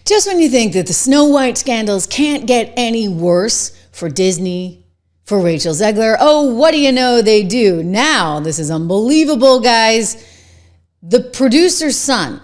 Just when you think that the Snow White scandals can't get any worse for Disney, for Rachel Zegler, oh, what do you know they do? Now, this is unbelievable, guys. The producer's son,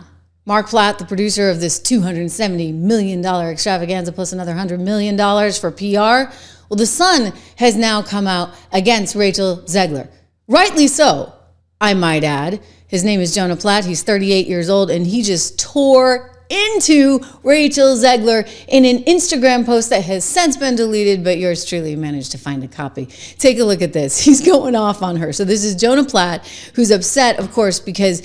Marc Platt, the producer of this $270 million extravaganza plus another $100 million for PR, well, the son has now come out against Rachel Zegler. Rightly so, I might add. His name is Jonah Platt. He's 38 years old, and he just tore into Rachel Zegler in an Instagram post that has since been deleted, but yours truly managed to find a copy. Take a look at this. He's going off on her. So this is Jonah Platt, who's upset, of course, because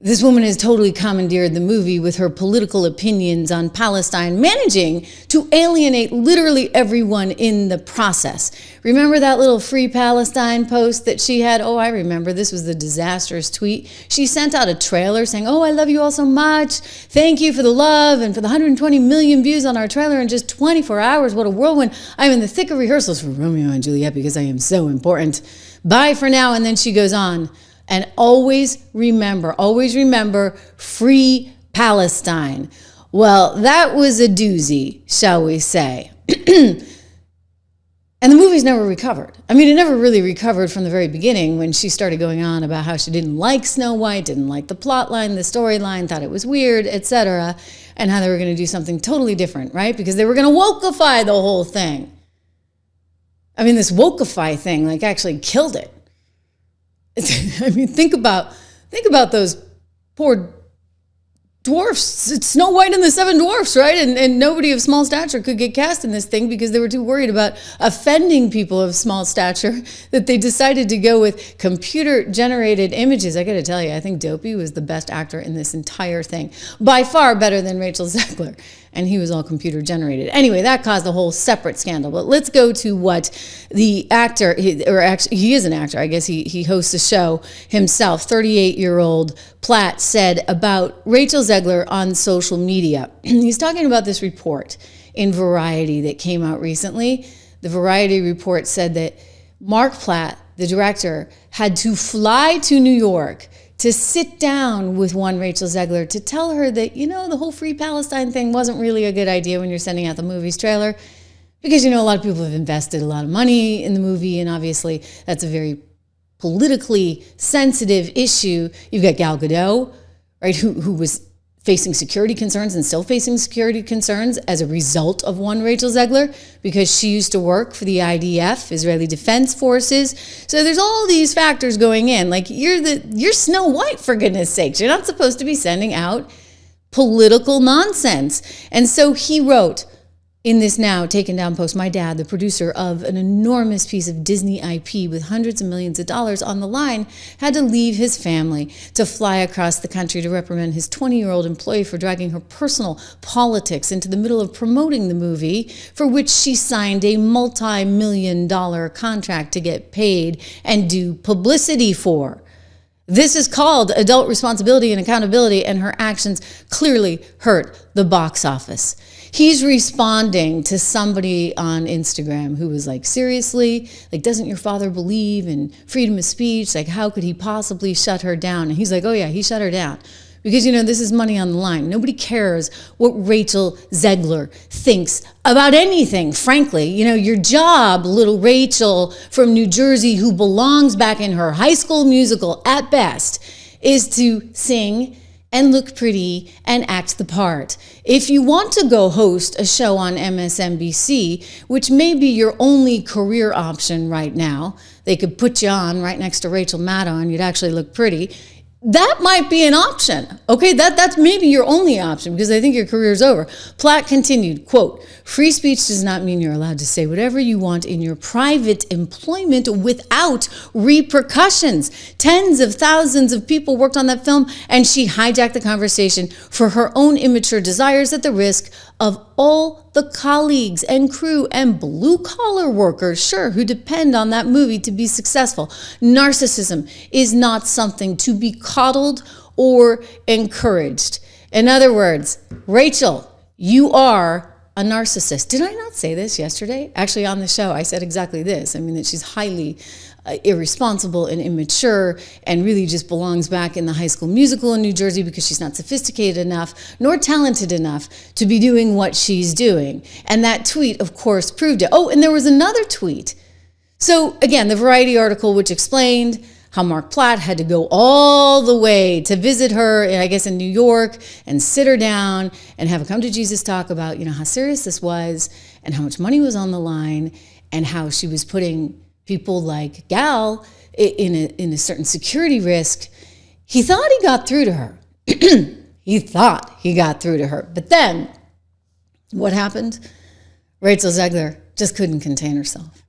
this woman has totally commandeered the movie with her political opinions on Palestine, managing to alienate literally everyone in the process. Remember that little Free Palestine post that she had? Oh, I remember. This was the disastrous tweet. She sent out a trailer saying, oh, I love you all so much. Thank you for the love and for the 120 million views on our trailer in just 24 hours. What a whirlwind. I'm in the thick of rehearsals for Romeo and Juliet because I am so important. Bye for now. And then she goes on. And always remember, Free Palestine. Well, that was a doozy, shall we say. And the movie's never recovered. I mean, it never really recovered from the very beginning when she started going on about how she didn't like Snow White, didn't like the plot line, the storyline, thought it was weird, etc., and how they were going to do something totally different, right? Because they were going to wokeify the whole thing. I mean, this wokeify thing, like, actually killed it. I mean, think about those poor dwarfs. It's Snow White and the Seven Dwarfs, right? And nobody of small stature could get cast in this thing because they were too worried about offending people of small stature that they decided to go with computer-generated images. I got to tell you, I think Dopey was the best actor in this entire thing. By far better than Rachel Zegler. And he was all computer-generated. Anyway, that caused a whole separate scandal. But let's go to what the actor, or actually, he is an actor. I guess he hosts a show himself, 38-year-old Platt, said about Rachel Zegler on social media. He's talking about this report in Variety that came out recently. The Variety report said that Marc Platt, the director, had to fly to New York to sit down with one Rachel Zegler to tell her that, you know, the whole Free Palestine thing wasn't really a good idea when you're sending out the movie's trailer. Because, you know, a lot of people have invested a lot of money in the movie, and obviously that's a very politically sensitive issue. You've got Gal Gadot, right, who was facing security concerns and still facing security concerns as a result of one Rachel Zegler, because she used to work for the IDF, Israeli Defense Forces. So there's all these factors going in. Like, you're Snow White, for goodness sakes. You're not supposed to be sending out political nonsense. And so he wrote in this now taken down post, my dad, the producer of an enormous piece of Disney IP with hundreds of millions of dollars on the line, had to leave his family to fly across the country to reprimand his 20-year-old employee for dragging her personal politics into the middle of promoting the movie, for which she signed a multi-million-dollar contract to get paid and do publicity for. This is called adult responsibility and accountability, and her actions clearly hurt the box office. He's responding to somebody on Instagram who was like, seriously, like, doesn't your father believe in freedom of speech? Like, how could he possibly shut her down? And he's like, oh yeah, he shut her down. Because, you know, this is money on the line. Nobody cares what Rachel Zegler thinks about anything, frankly. You know, your job, little Rachel from New Jersey, who belongs back in her High School Musical at best, is to sing and look pretty and act the part. If you want to go host a show on MSNBC, which may be your only career option right now, they could put you on right next to Rachel Maddow and you'd actually look pretty. That might be an option, okay? That's maybe your only option, because I think your career's over. Platt continued, quote, free speech does not mean you're allowed to say whatever you want in your private employment without repercussions. Tens of thousands of people worked on that film, and she hijacked the conversation for her own immature desires at the risk of all the colleagues and crew and blue-collar workers, sure, who depend on that movie to be successful. Narcissism is not something to be coddled or encouraged. In other words, Rachel, you are a narcissist. Did I not say this yesterday? Actually, on the show, I said exactly this. I mean, that she's highly irresponsible and immature and really just belongs back in the High School Musical in New Jersey because she's not sophisticated enough nor talented enough to be doing what she's doing. And that tweet, of course, proved it. Oh, and there was another tweet. So again, the Variety article, which explained how Marc Platt had to go all the way to visit her, I guess in New York, and sit her down and have a come to Jesus talk about, how serious this was and how much money was on the line and how she was putting people like Gal in a certain security risk. He thought he got through to her. He thought he got through to her. But then what happened? Rachel Zegler just couldn't contain herself.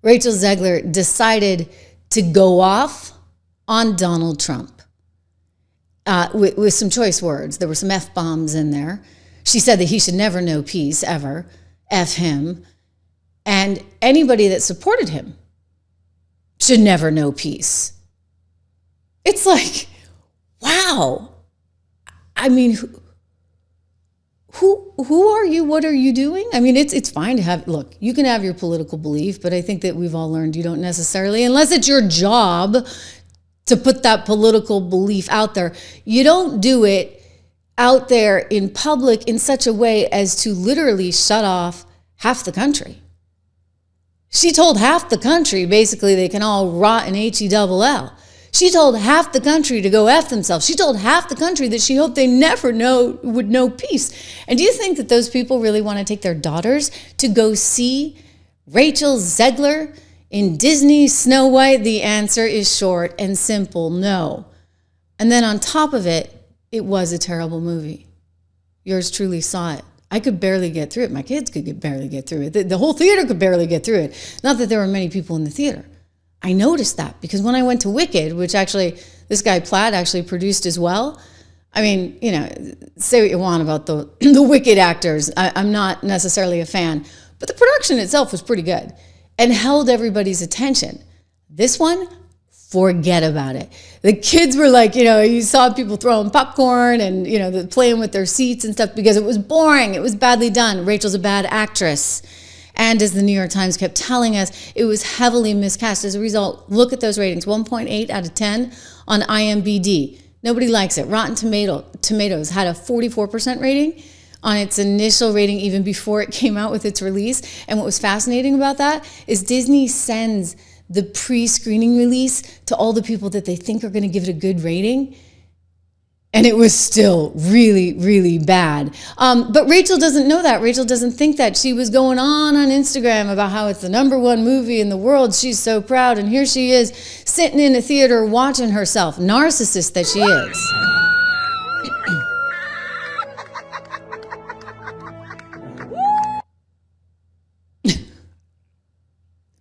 Rachel Zegler decided to go off on Donald Trump with some choice words. There were some F-bombs in there. She said that he should never know peace, ever. F him. And anybody that supported him should never know peace. It's like, wow. I mean, who are you? What are you doing? I mean, it's fine to have, look, you can have your political belief, but I think that we've all learned you don't necessarily, unless it's your job to put that political belief out there, you don't do it out there in public in such a way as to literally shut off half the country. She told half the country, basically, they can all rot in HELL. She told half the country to go F themselves. She told half the country that she hoped they never would know peace. And do you think that those people really want to take their daughters to go see Rachel Zegler in Disney Snow White? The answer is short and simple, no. And then on top of it, it was a terrible movie. Yours truly saw it. I could barely get through it. My kids could barely get through it. The whole theater could barely get through it. Not that there were many people in the theater. I noticed that because when I went to Wicked, which actually this guy Platt actually produced as well. I mean, say what you want about the Wicked actors. I'm not necessarily a fan, but the production itself was pretty good and held everybody's attention. This one, forget about it. The kids were like, you saw people throwing popcorn and, playing with their seats and stuff because it was boring. It was badly done. Rachel's a bad actress. And as the New York Times kept telling us, it was heavily miscast. As a result, look at those ratings, 1.8 out of 10 on IMDb. Nobody likes it. Rotten Tomatoes had a 44% rating on its initial rating even before it came out with its release. And what was fascinating about that is Disney sends the pre-screening release to all the people that they think are going to give it a good rating. And it was still really, really bad. But Rachel doesn't know that. Rachel doesn't think that. She was going on Instagram about how it's the #1 movie in the world. She's so proud. And here she is sitting in a theater watching herself. Narcissist that she is.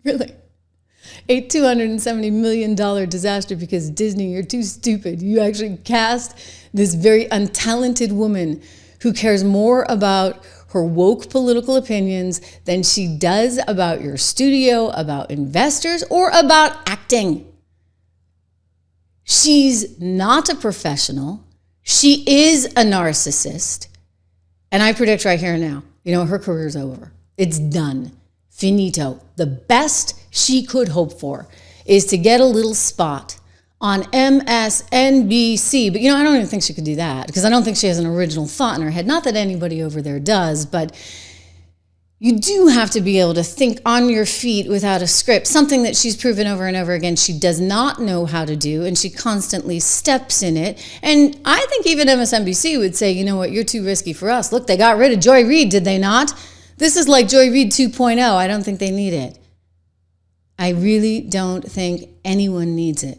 Really? A $270 million disaster because Disney, you're too stupid. You actually cast this very untalented woman who cares more about her woke political opinions than she does about your studio, about investors, or about acting. She's not a professional. She is a narcissist. And I predict right here and now, her career's over. It's done. Finito. The best she could hope for is to get a little spot on MSNBC. But, I don't even think she could do that because I don't think she has an original thought in her head. Not that anybody over there does, but you do have to be able to think on your feet without a script, something that she's proven over and over again she does not know how to do, and she constantly steps in it. And I think even MSNBC would say, you know what, you're too risky for us. Look, they got rid of Joy Reid, did they not? This is like Joy Reid 2.0. I don't think they need it. I really don't think anyone needs it.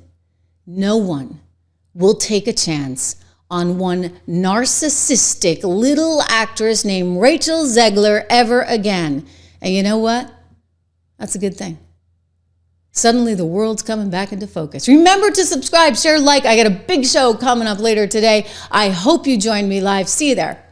No one will take a chance on one narcissistic little actress named Rachel Zegler ever again. And you know what? That's a good thing. Suddenly the world's coming back into focus. Remember to subscribe, share, like. I got a big show coming up later today. I hope you join me live. See you there.